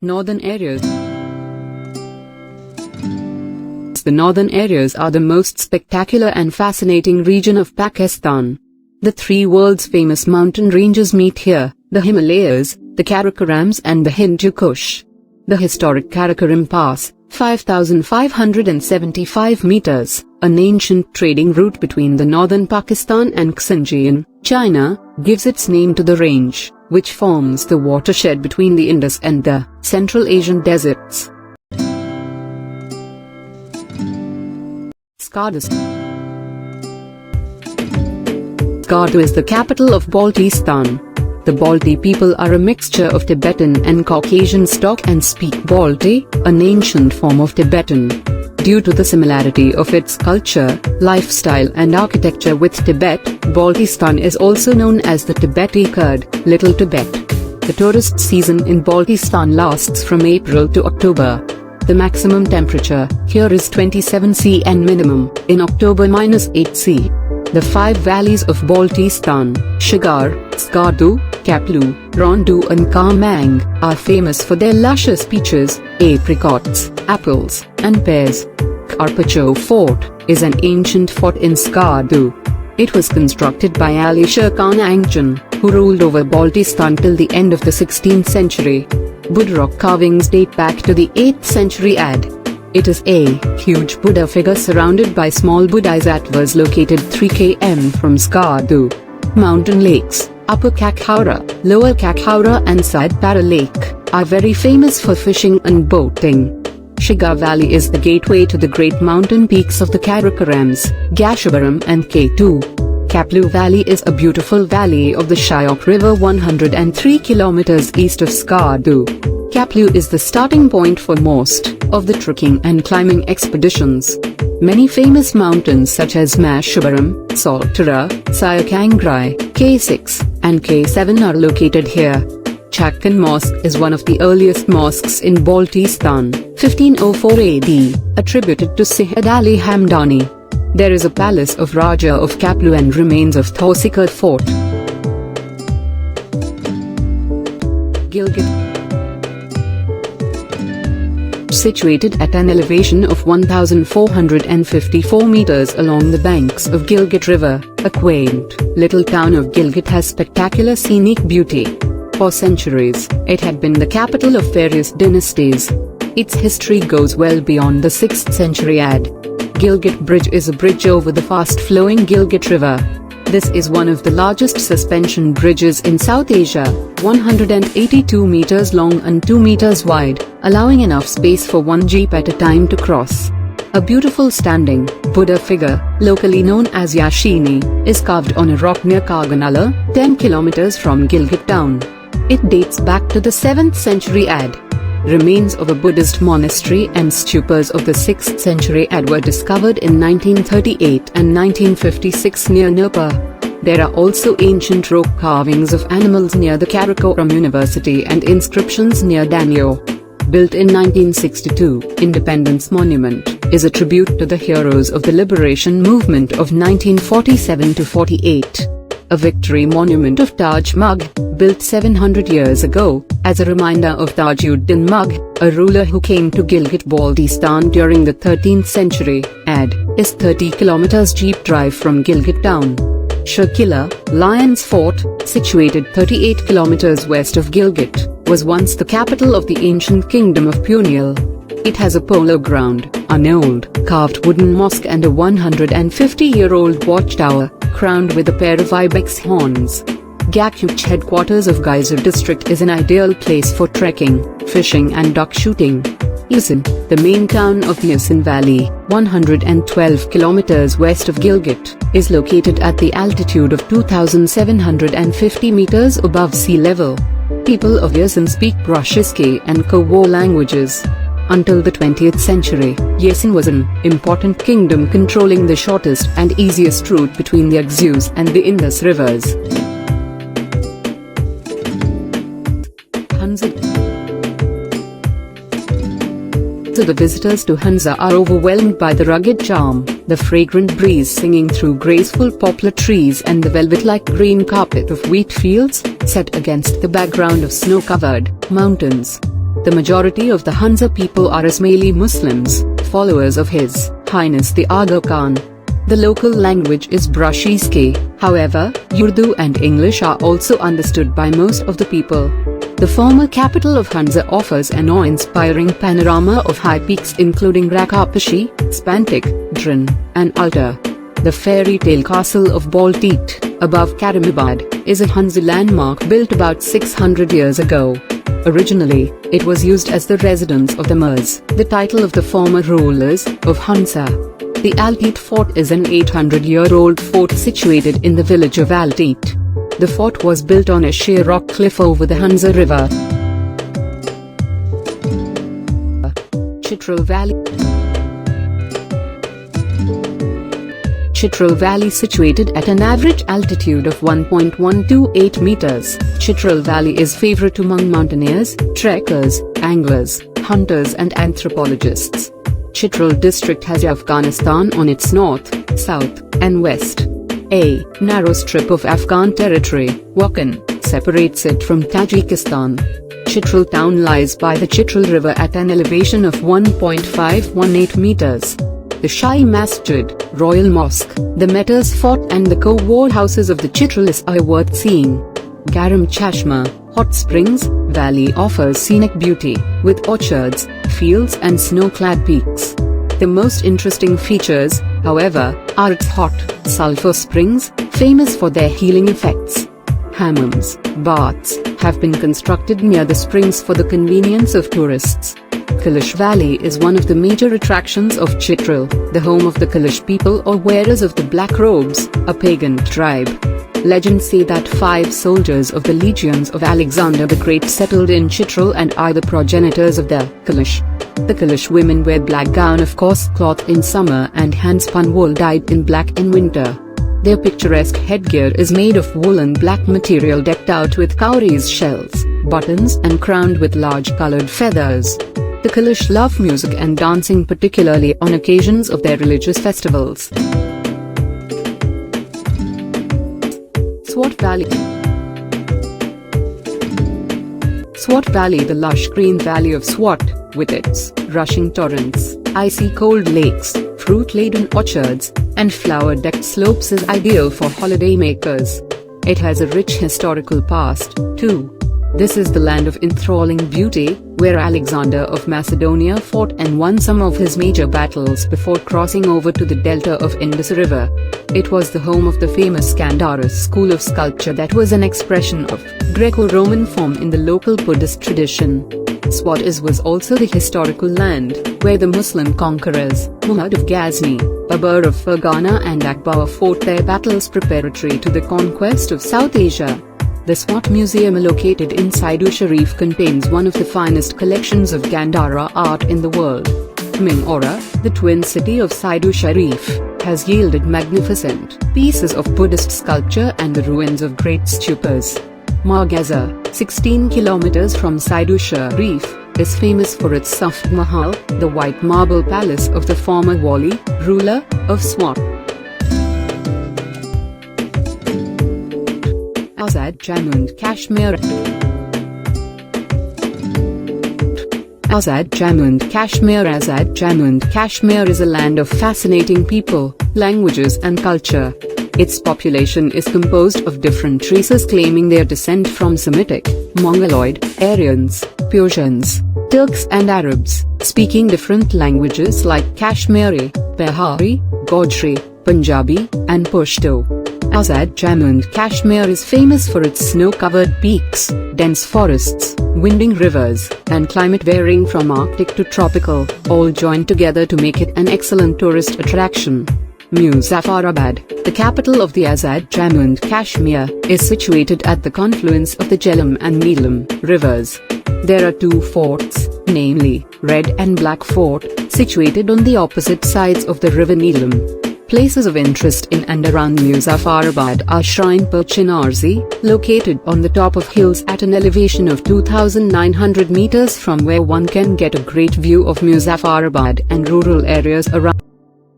Northern areas. The northern areas are the most spectacular and fascinating region of Pakistan. The three world's famous mountain ranges meet here: the Himalayas, the Karakorams and the Hindu Kush. The historic Karakoram Pass, 5,575 meters, an ancient trading route between the northern Pakistan and Xinjiang, China, gives its name to the range, which forms the watershed between the Indus and the Central Asian deserts. Skardu. Skardu is the capital of Baltistan. The Balti people are a mixture of Tibetan and Caucasian stock and speak Balti, an ancient form of Tibetan. Due to the similarity of its culture, lifestyle and architecture with Tibet, Baltistan is also known as the Tibeti Kurd, Little Tibet. The tourist season in Baltistan lasts from April to October. The maximum temperature here is 27 C and minimum, in October -8 C. The five valleys of Baltistan, Shigar, Skardu, Kaplu, Rondu and Kamang, are famous for their luscious peaches, apricots, apples, and pears. Karpacho Fort is an ancient fort in Skardu. It was constructed by Ali Shah Khan Angjan, who ruled over Baltistan till the end of the 16th century. Buddha carvings date back to the 8th century AD. It is a huge Buddha figure surrounded by small bodhisattvas located 3 km from Skardu. Mountain lakes, Upper Kakhaura, Lower Kakhaura and Sidpara Lake, are very famous for fishing and boating. Shigar Valley is the gateway to the great mountain peaks of the Karakorams, Gasherbrum and K2. Kaplu Valley is a beautiful valley of the Shyok River 103 km east of Skardu. Kaplu is the starting point for most of the trekking and climbing expeditions. Many famous mountains such as Masherbrum, Saltara, Sayakangrai, K6, and K7 are located here. Chakkan Mosque is one of the earliest mosques in Baltistan, 1504 AD, attributed to Syed Ali Hamdani. There is a palace of Raja of Kaplu and remains of Thosikar Fort. Gilgit. Situated at an elevation of 1,454 meters along the banks of Gilgit River, a quaint little town of Gilgit has spectacular scenic beauty. For centuries, it had been the capital of various dynasties. Its history goes well beyond the 6th century AD. Gilgit Bridge is a bridge over the fast-flowing Gilgit River. This is one of the largest suspension bridges in South Asia, 182 meters long and 2 meters wide, allowing enough space for one jeep at a time to cross. A beautiful standing Buddha figure, locally known as Yashini, is carved on a rock near Karganala, 10 kilometers from Gilgit town. It dates back to the 7th century AD. Remains of a Buddhist monastery and stupas of the 6th century AD were discovered in 1938 and 1956 near Nirpur. There are also ancient rock carvings of animals near the Karakoram University and inscriptions near Danyo. Built in 1962, Independence Monument is a tribute to the heroes of the liberation movement of 1947–48. A victory monument of Taj Mahal, built 700 years ago, as a reminder of Tajuddin Mahal, a ruler who came to Gilgit Baltistan during the 13th century AD, is 30 km jeep drive from Gilgit town. Shakila, Lion's Fort, situated 38 km west of Gilgit, was once the capital of the ancient kingdom of Puniel. It has a polo ground, an old, carved wooden mosque and a 150-year-old watchtower, crowned with a pair of ibex horns. Gakuch headquarters of Geyser district is an ideal place for trekking, fishing and duck shooting. Yasin, the main town of the Yasin Valley, 112 kilometers west of Gilgit, is located at the altitude of 2,750 meters above sea level. People of Yasin speak Brushiski and Kowo languages. Until the 20th century, Yasin was an important kingdom controlling the shortest and easiest route between the Aghuz and the Indus rivers. Hunza. The visitors to Hunza are overwhelmed by the rugged charm, the fragrant breeze singing through graceful poplar trees and the velvet-like green carpet of wheat fields, set against the background of snow-covered mountains. The majority of the Hunza people are Ismaili Muslims, followers of His Highness the Aga Khan. The local language is Brahmishki, however, Urdu and English are also understood by most of the people. The former capital of Hunza offers an awe-inspiring panorama of high peaks including Rakapashi, Spantik, Drin, and Alta. The fairy tale castle of Balteet, above Karimabad, is a Hunza landmark built about 600 years ago. Originally, it was used as the residence of the Mirs, the title of the former rulers of Hunza. The Alteet Fort is an 800-year-old fort situated in the village of Alteet. The fort was built on a sheer rock cliff over the Hunza River. Chitral Valley. Chitral Valley, situated at an average altitude of 1.128 meters, Chitral Valley is favorite among mountaineers, trekkers, anglers, hunters and anthropologists. Chitral district has Afghanistan on its north, south, and west. A narrow strip of Afghan territory, Wakhan, separates it from Tajikistan. Chitral town lies by the Chitral River at an elevation of 1.518 meters. The Shahi Masjid, Royal Mosque, the Mehters Fort and the co-war houses of the Chitralis are worth seeing. Garam Chashma, Hot Springs Valley offers scenic beauty, with orchards, fields and snow-clad peaks. The most interesting features, however, are its hot, sulfur springs, famous for their healing effects. Hammams, baths, have been constructed near the springs for the convenience of tourists. Kailash Valley is one of the major attractions of Chitral, the home of the Kailash people or wearers of the black robes, a pagan tribe. Legends say that 5 soldiers of the legions of Alexander the Great settled in Chitral and are the progenitors of the Kailash. The Kailash women wear black gown of coarse cloth in summer and hand-spun wool dyed in black in winter. Their picturesque headgear is made of woolen black material decked out with cowries shells, buttons and crowned with large colored feathers. The Kailash love music and dancing, particularly on occasions of their religious festivals. Swat Valley. Swat Valley, the lush green valley of Swat, with its rushing torrents, icy cold lakes, fruit-laden orchards, and flower-decked slopes is ideal for holidaymakers. It has a rich historical past, too. This is the land of enthralling beauty, where Alexander of Macedonia fought and won some of his major battles before crossing over to the delta of Indus River. It was the home of the famous Gandhara school of sculpture that was an expression of Greco-Roman form in the local Buddhist tradition. Swat was also the historical land, where the Muslim conquerors, Muhammad of Ghazni, Babur of Fergana and Akbar fought their battles preparatory to the conquest of South Asia. The Swat Museum, located in Saidu Sharif, contains one of the finest collections of Gandhara art in the world. Mingora, the twin city of Saidu Sharif, has yielded magnificent pieces of Buddhist sculpture and the ruins of great stupas. Margaza, 16 kilometers from Saidu Sharif, is famous for its Saft Mahal, the white marble palace of the former Wali, ruler of Swat. Azad Jammu Kashmir. Azad Jammu Kashmir. Azad Jammu Kashmir is a land of fascinating people, languages and culture. Its population is composed of different races claiming their descent from Semitic, Mongoloid, Aryans, Persians, Turks and Arabs, speaking different languages like Kashmiri, Bihari, Gojri, Punjabi, and Pashto. Azad Jammu Kashmir is famous for its snow-covered peaks, dense forests, winding rivers, and climate varying from Arctic to tropical, all joined together to make it an excellent tourist attraction. Muzaffarabad, the capital of the Azad Jammu Kashmir, is situated at the confluence of the Jhelum and Neelam rivers. There are 2 forts, namely, Red and Black Fort, situated on the opposite sides of the river Neelam. Places of interest in and around Muzaffarabad are Shrine per Chinarzi, located on the top of hills at an elevation of 2,900 meters, from where one can get a great view of Muzaffarabad and rural areas around.